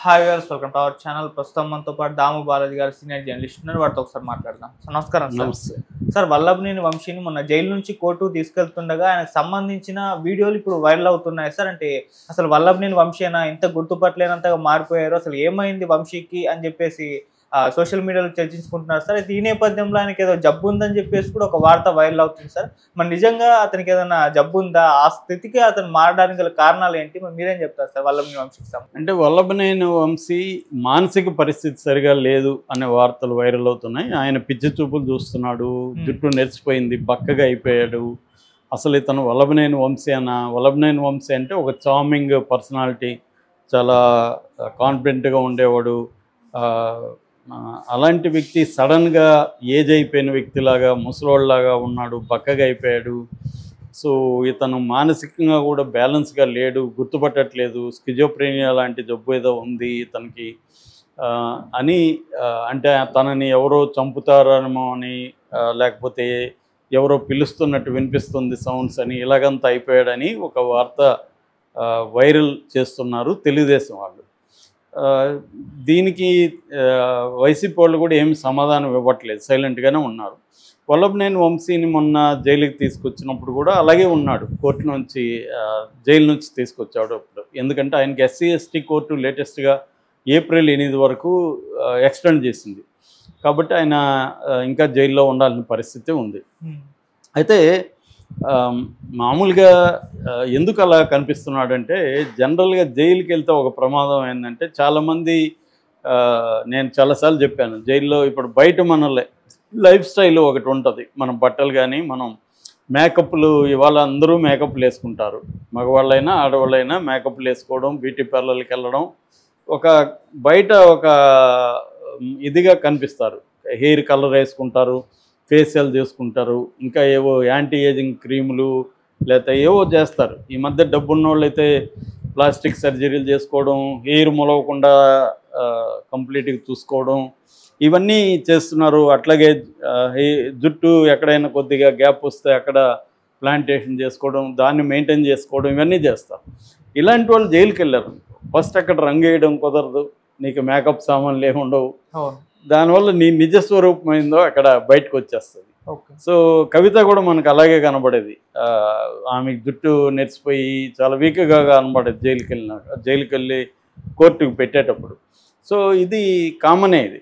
Hi viewers, welcome to our channel. ప్రస్తుతం మనతో పాటు దాము బాలాజీ గారు సీనియర్ జర్నలిస్ట్ ఉన్నారు. వాటితో ఒకసారి మాట్లాడదాం. సార్ నమస్కారం. సార్ వల్లభనేని వంశీని మొన్న జైలు నుంచి కోర్టుకు తీసుకెళ్తుండగా ఆయనకు సంబంధించిన వీడియోలు ఇప్పుడు వైరల్ అవుతున్నాయి సార్. అంటే అసలు వల్లభనేని వంశీనా ఇంత గుర్తుపట్టలేనంతగా మారిపోయారు, అసలు ఏమైంది వంశీకి అని చెప్పేసి సోషల్ మీడియాలో చర్చించుకుంటున్నారు సార్. అయితే ఈ నేపథ్యంలో ఆయనకి ఏదో జబ్బు ఉందని చెప్పేసి కూడా ఒక వార్త వైరల్ అవుతుంది సార్. మరి నిజంగా అతనికి ఏదైనా జబ్బు ఉందా, ఆ స్థితికి అతను మారడానికి గల కారణాలు ఏంటి, మరి మీరేం చెప్తారు సార్ వల్లభనేని వంశీకి సంబంధించి? అంటే వల్లభనేని వంశీ మానసిక పరిస్థితి సరిగా లేదు అనే వార్తలు వైరల్ అవుతున్నాయి. ఆయన పిచ్చి చూపులు చూస్తున్నాడు, జుట్టు నెరిసిపోయింది, బక్కగా అయిపోయాడు. అసలు ఇతను వల్లభనేని వంశీ వల్లభనేని వంశీ అంటే ఒక చార్మింగ్ పర్సనాలిటీ, చాలా కాన్ఫిడెంట్గా ఉండేవాడు. అలాంటి వ్యక్తి సడన్గా ఏజ్ అయిపోయిన వ్యక్తిలాగా ముసలోళ్ళలాగా ఉన్నాడు, బక్కగా అయిపోయాడు. సో ఇతను మానసికంగా కూడా బ్యాలెన్స్గా లేడు, గుర్తుపట్టట్లేదు. స్కిజోప్రేనియా లాంటి జబ్బు ఏదో ఉంది ఇతనికి అని, అంటే తనని ఎవరో చంపుతారేమో అని, లేకపోతే ఎవరో పిలుస్తున్నట్టు వినిపిస్తుంది సౌండ్స్ అని, ఇలాగంతా అయిపోయాడని ఒక వార్త వైరల్ చేస్తున్నారు తెలుగుదేశం వాళ్ళు. దీనికి వైసీపీ వాళ్ళు కూడా ఏమి సమాధానం ఇవ్వట్లేదు, సైలెంట్గానే ఉన్నారు. వల్లభనేని వంశీని మొన్న జైలుకి తీసుకొచ్చినప్పుడు కూడా అలాగే ఉన్నాడు. కోర్టు నుంచి జైలు నుంచి తీసుకొచ్చాడు అప్పుడు. ఎందుకంటే ఆయనకి ఎస్సీ ఎస్టీ కోర్టు లేటెస్ట్గా ఏప్రిల్ 8 వరకు ఎక్స్టెండ్ చేసింది. కాబట్టి ఆయన ఇంకా జైల్లో ఉండాల్సిన పరిస్థితి ఉంది. అయితే మామూలుగా ఎందుకు అలా కనిపిస్తున్నాడంటే, జనరల్గా జైలుకి వెళ్తే ఒక ప్రమాదం ఏంటంటే, చాలామంది నేను చాలాసార్లు చెప్పాను, జైల్లో ఇప్పుడు బయట మన లైఫ్ స్టైల్ ఒకటి ఉంటుంది. మన బట్టలు కానీ, మనం మేకప్లు, ఇవాళ అందరూ మేకప్లు వేసుకుంటారు. మగవాళ్ళైనా ఆడవాళ్ళైనా మేకప్లు వేసుకోవడం, బ్యూటీ పార్లర్కి వెళ్ళడం, ఒక బయట ఒక ఇదిగా కనిపిస్తారు. హెయిర్ కలర్ వేసుకుంటారు, ఫేషియల్ చేసుకుంటారు, ఇంకా ఏవో యాంటీ ఏజింగ్ క్రీములు లేకపోతే ఏవో చేస్తారు. ఈ మధ్య డబ్బున్న వాళ్ళు అయితే ప్లాస్టిక్ సర్జరీలు చేసుకోవడం, హెయిర్ మొలవకుండా కంప్లీట్గా చూసుకోవడం, ఇవన్నీ చేస్తున్నారు. అట్లాగే జుట్టు ఎక్కడైనా కొద్దిగా గ్యాప్ వస్తే అక్కడ ప్లాంటేషన్ చేసుకోవడం, దాన్ని మెయింటైన్ చేసుకోవడం, ఇవన్నీ చేస్తారు. ఇలాంటి వాళ్ళు జైలుకి వెళ్ళారు. ఫస్ట్ అక్కడ రంగు వేయడం కుదరదు, నీకు మేకప్ సామాన్లు ఏమి ఉండవు, దానివల్ల నీ నిజస్వరూపం ఏందో అక్కడ బయటకు వచ్చేస్తుంది. సో కవిత కూడా మనకు అలాగే కనబడేది. ఆమెకు జుట్టు నెరిసిపోయి చాలా వీక్గా కనబడేది జైలుకి వెళ్ళి కోర్టుకు పెట్టేటప్పుడు. సో ఇది కామనే, ఇది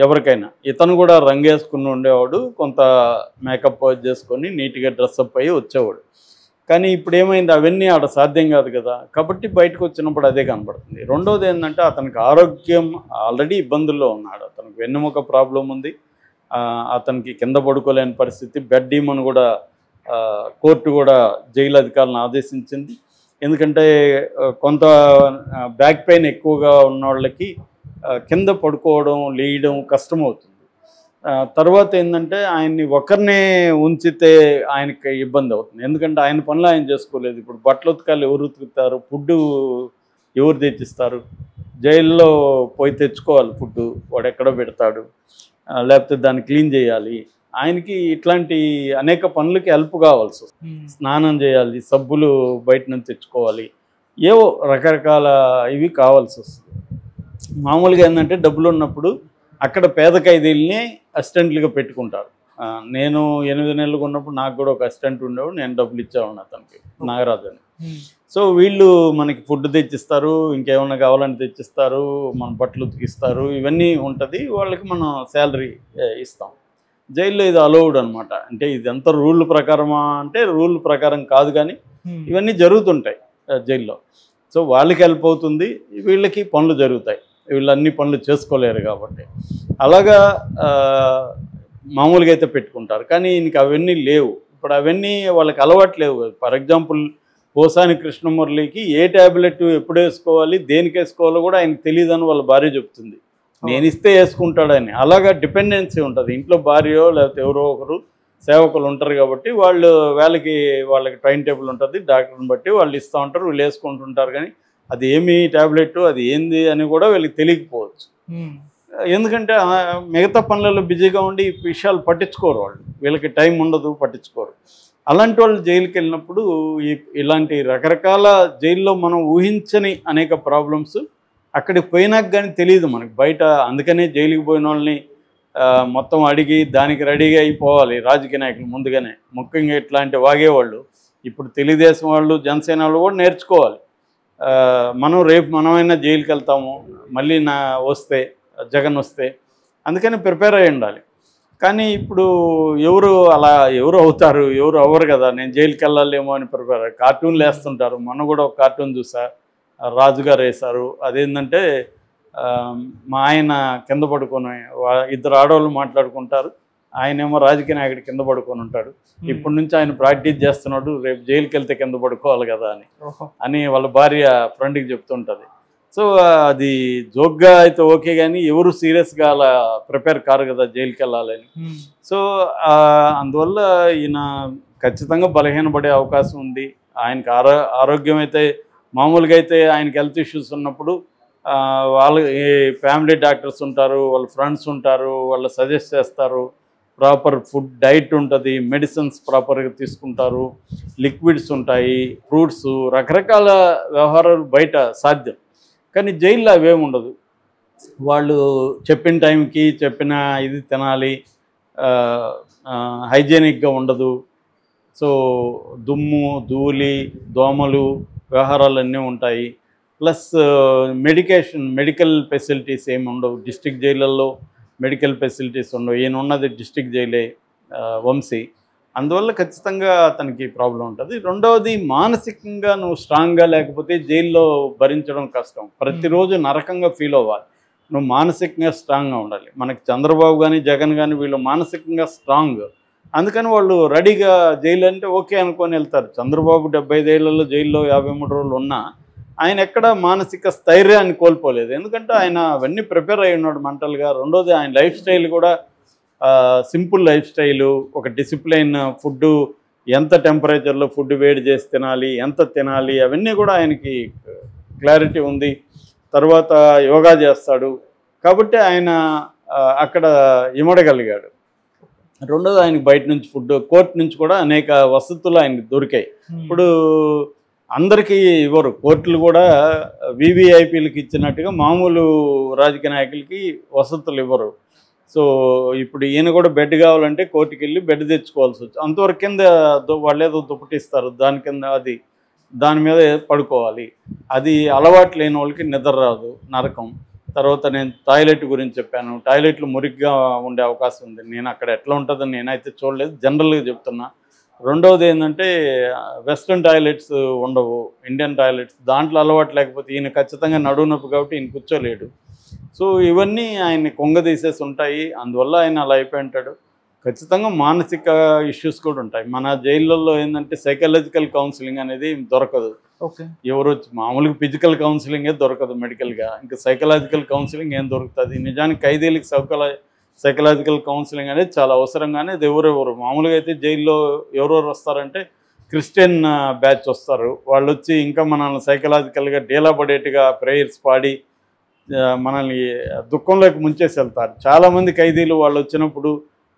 ఎవరికైనా. ఇతను కూడా రంగేసుకుని ఉండేవాడు, కొంత మేకప్ చేసుకొని నీట్గా డ్రెస్అప్ అయ్యి వచ్చేవాడు. కానీ ఇప్పుడు ఏమైంది, అవన్నీ ఆడ సాధ్యం కాదు కదా. కాబట్టి బయటకు వచ్చినప్పుడు అదే కనబడుతుంది. రెండోది ఏంటంటే, అతనికి ఆరోగ్యం ఆల్రెడీ ఇబ్బందుల్లో ఉన్నాడు. అతనికి వెన్నెముక ప్రాబ్లం ఉంది, అతనికి కింద పడుకోలేని పరిస్థితి. బెడ్ డీమని కూడా కోర్టు కూడా జైలు అధికారులను ఆదేశించింది. ఎందుకంటే కొంత బ్యాక్ పెయిన్ ఎక్కువగా ఉన్న వాళ్ళకి కింద పడుకోవడం, లేయడం కష్టమవుతుంది. తర్వాత ఏంటంటే, ఆయన్ని ఒకరినే ఉంచితే ఆయనకి ఇబ్బంది అవుతుంది. ఎందుకంటే ఆయన పనులు ఆయన చేసుకోలేదు. ఇప్పుడు బట్టలు ఉతకాలి, ఎవరు ఉతుకుతారు? ఫుడ్డు ఎవరు తెచ్చిస్తారు? జైల్లో పోయి తెచ్చుకోవాలి ఫుడ్డు, వాడు ఎక్కడో పెడతాడు, లేకపోతే దాన్ని క్లీన్ చేయాలి. ఆయనకి ఇట్లాంటి అనేక పనులకి హెల్ప్ కావాల్సి వస్తుంది. స్నానం చేయాలి, సబ్బులు బయట నుంచి తెచ్చుకోవాలి, ఏవో రకరకాల ఇవి కావాల్సి వస్తుంది. మామూలుగా ఏంటంటే, డబ్బులు ఉన్నప్పుడు అక్కడ పేద ఖైదీల్ని అసిస్టెంట్లుగా పెట్టుకుంటారు. నేను 8 నెలలకు ఉన్నప్పుడు నాకు కూడా ఒక అసిస్టెంట్ ఉండేవాడు, నేను డబ్బులు ఇచ్చేవాడిని అతనికి, నాగరాజు అని. సో వీళ్ళు మనకి ఫుడ్ తెచ్చిస్తారు, ఇంకేమన్నా కావాలని తెచ్చిస్తారు, మన బట్టలు ఉతికిస్తారు, ఇవన్నీ ఉంటుంది. వాళ్ళకి మనం శాలరీ ఇస్తాం. జైల్లో ఇది అలౌడ్ అనమాట. అంటే ఇదంతా రూల్ ప్రకారమా అంటే రూల్ ప్రకారం కాదు, కానీ ఇవన్నీ జరుగుతుంటాయి జైల్లో. సో వాళ్ళకి హెల్ప్ అవుతుంది, వీళ్ళకి పనులు జరుగుతాయి. వీళ్ళు అన్ని పనులు చేసుకోలేరు కాబట్టి అలాగా మామూలుగా అయితే పెట్టుకుంటారు. కానీ ఈయనకి అవన్నీ లేవు. ఇప్పుడు అవన్నీ వాళ్ళకి అలవాటు లేవు. ఫర్ ఎగ్జాంపుల్ పోసాని కృష్ణమురళికి ఏ ట్యాబ్లెట్ ఎప్పుడు వేసుకోవాలి, దేనికి వేసుకోవాలో కూడా ఆయనకు తెలియదని వాళ్ళ భార్య చెప్తుంది. నేను ఇస్తే వేసుకుంటాడని. అలాగా డిపెండెన్సీ ఉంటుంది. ఇంట్లో భార్యో లేకపోతే ఎవరో ఒకరు సేవకులు ఉంటారు కాబట్టి వాళ్ళకి టైం టేబుల్ ఉంటుంది. డాక్టర్ని బట్టి వాళ్ళు ఇస్తూ ఉంటారు, వీళ్ళు వేసుకుంటుంటారు. కానీ అది ఏమి ట్యాబ్లెట్, అది ఏంది అని కూడా వీళ్ళకి తెలియకపోవచ్చు. ఎందుకంటే మిగతా పనులలో బిజీగా ఉండి ఈ విషయాలు పట్టించుకోరు వాళ్ళు. వీళ్ళకి టైం ఉండదు, పట్టించుకోరు. అలాంటి వాళ్ళు జైలుకి వెళ్ళినప్పుడు ఇలాంటి రకరకాల జైల్లో మనం ఊహించని అనేక ప్రాబ్లమ్స్ అక్కడికి పోయినాక కానీ తెలియదు మనకు బయట. అందుకనే జైలుకి పోయిన వాళ్ళని మొత్తం అడిగి దానికి రెడీగా అయిపోవాలి రాజకీయ నాయకులు ముందుగానే. ముఖ్యంగా ఇట్లాంటి వాగేవాళ్ళు ఇప్పుడు తెలుగుదేశం వాళ్ళు, జనసేన వాళ్ళు కూడా నేర్చుకోవాలి. మనం రేపు మనమైనా జైలుకి వెళ్తాము మళ్ళీ వస్తే జగన్ వస్తే, అందుకని ప్రిపేర్ అయ్యి ఉండాలి. కానీ ఇప్పుడు ఎవరు అవుతారు, ఎవరు అవ్వరు కదా. నేను జైలుకి వెళ్ళాలేమో అని ప్రిపేర్ కార్టూన్లు వేస్తుంటారు. మొన్న కూడా ఒక కార్టూన్ చూసా, రాజుగారు వేశారు. అదేంటంటే మా ఆయన కింద పడుకొని, ఇద్దరు ఆడవాళ్ళు మాట్లాడుకుంటారు, ఆయనేమో రాజకీయ నాయకుడు కింద పడుకొని ఉంటాడు. ఇప్పటి నుంచి ఆయన ప్రాక్టీస్ చేస్తున్నాడు, రేపు జైలుకి వెళ్తే కింద పడుకోవాలి కదా అని వాళ్ళ భార్య ఫ్రెండ్కి చెప్తుంటుంది. సో అది జోక్గా అయితే ఓకే, కానీ ఎవరు సీరియస్గా అలా ప్రిపేర్ కారు కదా జైలుకి వెళ్ళాలని. సో అందువల్ల ఈయన ఖచ్చితంగా బలహీనపడే అవకాశం ఉంది. ఆయనకి ఆరోగ్యం అయితే మామూలుగా అయితే ఆయనకి హెల్త్ ఇష్యూస్ ఉన్నప్పుడు వాళ్ళ ఫ్యామిలీ డాక్టర్స్ ఉంటారు, వాళ్ళ ఫ్రెండ్స్ ఉంటారు, వాళ్ళు సజెస్ట్ చేస్తారు. ప్రాపర్ ఫుడ్ డైట్ ఉంటుంది, మెడిసిన్స్ ప్రాపర్గా తీసుకుంటారు, లిక్విడ్స్ ఉంటాయి, ఫ్రూట్స్, రకరకాల వ్యవహారాలు బయట సాధ్యం. కానీ జైల్లో అవేమి ఉండదు. వాళ్ళు చెప్పిన టైంకి చెప్పిన ఇది తినాలి, హైజీనిక్గా ఉండదు. సో దుమ్ము, ధూళి, దోమలు వ్యవహారాలన్నీ ఉంటాయి. ప్లస్ మెడికల్ ఫెసిలిటీస్ ఏమి ఉండవు. డిస్ట్రిక్ట్ జైళ్ళల్లో మెడికల్ ఫెసిలిటీస్ ఉండవు. ఈయన ఉన్నది డిస్ట్రిక్ట్ జైలే వంశీ. అందువల్ల ఖచ్చితంగా అతనికి ప్రాబ్లం ఉంటుంది. రెండవది, మానసికంగా నువ్వు స్ట్రాంగ్గా లేకపోతే జైల్లో భరించడం కష్టం. ప్రతిరోజు నరకంగా ఫీల్ అవ్వాలి. నువ్వు మానసికంగా స్ట్రాంగ్గా ఉండాలి. మనకి చంద్రబాబు కానీ జగన్ కానీ వీళ్ళు మానసికంగా స్ట్రాంగ్. అందుకని వాళ్ళు రెడీగా జైలు అంటే ఓకే అనుకొని వెళ్తారు. చంద్రబాబు 75 ఏళ్లలో జైల్లో 53 రోజులు ఉన్నా ఆయన ఎక్కడ మానసిక స్థైర్యాన్ని కోల్పోలేదు. ఎందుకంటే ఆయన అవన్నీ ప్రిపేర్ అయి ఉన్నాడు మెంటల్గా. రెండోది, ఆయన లైఫ్ స్టైల్ కూడా సింపుల్ లైఫ్ స్టైలు, ఒక డిసిప్లైన్, ఫుడ్డు ఎంత టెంపరేచర్లో ఫుడ్ వేడి చేసి తినాలి, ఎంత తినాలి, అవన్నీ కూడా ఆయనకి క్లారిటీ ఉంది. తర్వాత యోగా చేస్తాడు కాబట్టి ఆయన అక్కడ ఇమడగలిగాడు. రెండోది, ఆయనకి బయట నుంచి ఫుడ్, కోర్టు నుంచి కూడా అనేక వసతులు ఆయనకి దొరికాయి. ఇప్పుడు అందరికీ ఇవ్వరు. కోర్టులు కూడా వివిఐపీలకు ఇచ్చినట్టుగా మామూలు రాజకీయ నాయకులకి వసతులు ఇవ్వరు. సో ఇప్పుడు ఈయన కూడా బెడ్ కావాలంటే కోర్టుకి వెళ్ళి బెడ్ తెచ్చుకోవాల్సి వచ్చి, అంతవరకు కింద వాళ్ళు ఏదో దుప్పటిస్తారు, దాని కింద దాని మీద పడుకోవాలి. అది అలవాటు లేని వాళ్ళకి నిద్ర రాదు, నరకం. తర్వాత నేను టాయిలెట్ గురించి చెప్పాను. టాయిలెట్లు మురిగ్గా ఉండే అవకాశం ఉంది. నేను అక్కడ ఎట్లా ఉంటుందని నేనైతే చూడలేదు, జనరల్గా చెప్తున్నా. రెండవది ఏంటంటే వెస్ట్రన్ టాయిలెట్స్ ఉండవు, ఇండియన్ టాయిలెట్స్. దాంట్లో అలవాటు లేకపోతే ఈయన ఖచ్చితంగా నడువు నొప్పి కాబట్టి ఈయన కూర్చోలేడు. సో ఇవన్నీ ఆయన్ని కొంగదీసేసి ఉంటాయి. అందువల్ల ఆయన అలా అయిపోయి ఉంటాడు. ఖచ్చితంగా మానసిక ఇష్యూస్ కూడా ఉంటాయి. మన జైళ్ళల్లో ఏంటంటే సైకలాజికల్ కౌన్సిలింగ్ అనేది దొరకదు. ఎవరు మామూలుగా ఫిజికల్ కౌన్సిలింగే దొరకదు మెడికల్గా, ఇంకా సైకలాజికల్ కౌన్సిలింగ్ ఏం దొరుకుతుంది? నిజానికి ఖైదీలకు సైకలాజికల్ కౌన్సిలింగ్ అనేది చాలా అవసరంగానే అది ఎవరెవరు మామూలుగా అయితే జైల్లో ఎవరెవరు వస్తారంటే క్రిస్టియన్ బ్యాచ్ వస్తారు. వాళ్ళు వచ్చి ఇంకా మనల్ని సైకలాజికల్గా డీలా పడేట్టుగా ప్రేయర్స్ పాడి మనల్ని దుఃఖంలోకి ముంచేసి వెళ్తారు. చాలామంది ఖైదీలు వాళ్ళు వచ్చినప్పుడు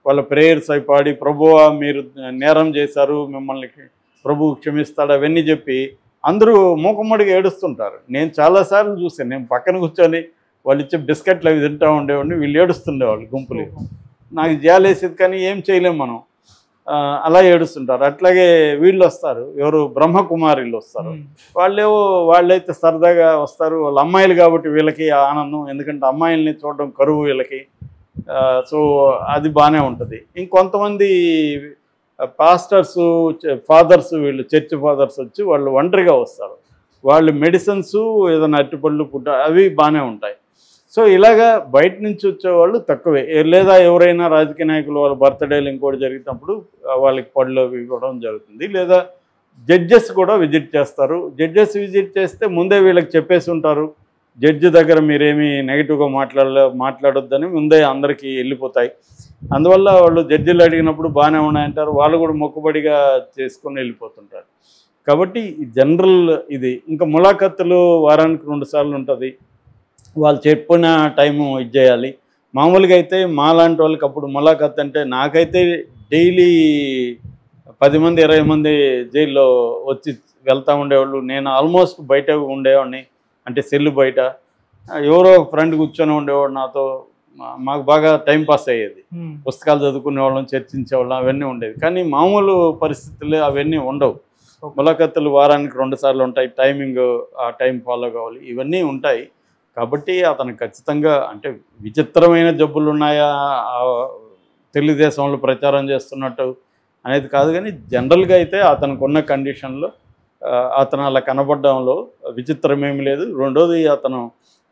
వాళ్ళ ప్రేయర్స్ అవి పాడి, ప్రభువా మీరు నేరం చేశారు, మిమ్మల్ని ప్రభువు క్షమిస్తాడు అవన్నీ చెప్పి అందరూ మూకమ్మడిగా ఏడుస్తుంటారు. నేను చాలాసార్లు చూసాను. నేను పక్కన కూర్చొని వాళ్ళు ఇచ్చే బిస్కెట్లు అవి తింటూ ఉండేవాడిని, వీళ్ళు ఏడుస్తుండేవాళ్ళు గుంపులు. నాకు జాలేసేది, కానీ ఏం చేయలేము మనం, అలా ఏడుస్తుంటారు. అట్లాగే వీళ్ళు వస్తారు, ఎవరు బ్రహ్మకుమారిలు వస్తారు. వాళ్ళైతే సరదాగా వస్తారు. వాళ్ళ అమ్మాయిలు కాబట్టి వీళ్ళకి ఆనందం, ఎందుకంటే అమ్మాయిల్ని చూడడం కరువు వీళ్ళకి. సో అది బాగానే ఉంటుంది. ఇంకొంతమంది పాస్టర్స్, ఫాదర్స్, వీళ్ళు చర్చ్ ఫాదర్స్ వచ్చి వాళ్ళు ఒంటరిగా వస్తారు. వాళ్ళు మెడిసిన్స్, ఏదైనా అరటిపళ్ళు, పుట్ట అవి బాగానే ఉంటాయి. సో ఇలాగా బయట నుంచి వచ్చేవాళ్ళు తక్కువే. లేదా ఎవరైనా రాజకీయ నాయకులు వాళ్ళ బర్త్డేలు ఇంకోటి జరిగినప్పుడు వాళ్ళకి పళ్ళు అవి ఇవ్వడం జరుగుతుంది. లేదా జడ్జెస్ కూడా విజిట్ చేస్తారు. జడ్జెస్ విజిట్ చేస్తే ముందే వీళ్ళకి చెప్పేసి ఉంటారు, జడ్జి దగ్గర మీరేమీ నెగిటివ్గా మాట్లాడొద్దని ముందే అందరికీ వెళ్ళిపోతాయి. అందువల్ల వాళ్ళు జడ్జిలు అడిగినప్పుడు బాగానే ఉన్నాయంటారు, వాళ్ళు కూడా మొక్కుబడిగా చేసుకొని వెళ్ళిపోతుంటారు. కాబట్టి జనరల్ ఇది. ఇంకా ములాఖత్తులు వారానికి 2 సార్లు ఉంటుంది. వాళ్ళు చెప్పిన టైము ఇది చేయాలి. మామూలుగా అయితే మాలాంటి వాళ్ళకి అప్పుడు ములాఖత్ అంటే, నాకైతే డైలీ 10 మంది 20 మంది జైల్లో వచ్చి వెళ్తూ ఉండేవాళ్ళు. నేను ఆల్మోస్ట్ బయట ఉండేవాడిని, అంటే సెల్లు బయట. ఎవరో ఒక ఫ్రెండ్ కూర్చొని ఉండేవాడు నాతో, మాకు బాగా టైం పాస్ అయ్యేది. పుస్తకాలు చదువుకునేవాళ్ళం, చర్చించేవాళ్ళం, అవన్నీ ఉండేది. కానీ మామూలు పరిస్థితులు అవన్నీ ఉండవు. ములాఖతులు వారానికి 2 సార్లు ఉంటాయి, టైమింగ్ ఆ టైం ఫాలో కావాలి, ఇవన్నీ ఉంటాయి. కాబట్టి అతను ఖచ్చితంగా అంటే విచిత్రమైన జబ్బులు ఉన్నాయా తెలుగుదేశంలో ప్రచారం చేస్తున్నట్టు అనేది కాదు, కానీ జనరల్గా అయితే అతనికి ఉన్న కండిషన్లో అతను అలా కనబడడంలో విచిత్రమేమి లేదు. రెండోది, అతను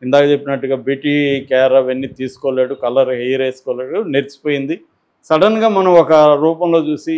ఇందాక చెప్పినట్టుగా బీటీ కేర్ అవన్నీ తీసుకోలేడు, కలర్ హెయిర్ వేసుకోలేడు, నెరిచిపోయింది. సడన్గా మనం ఒక రూపంలో చూసి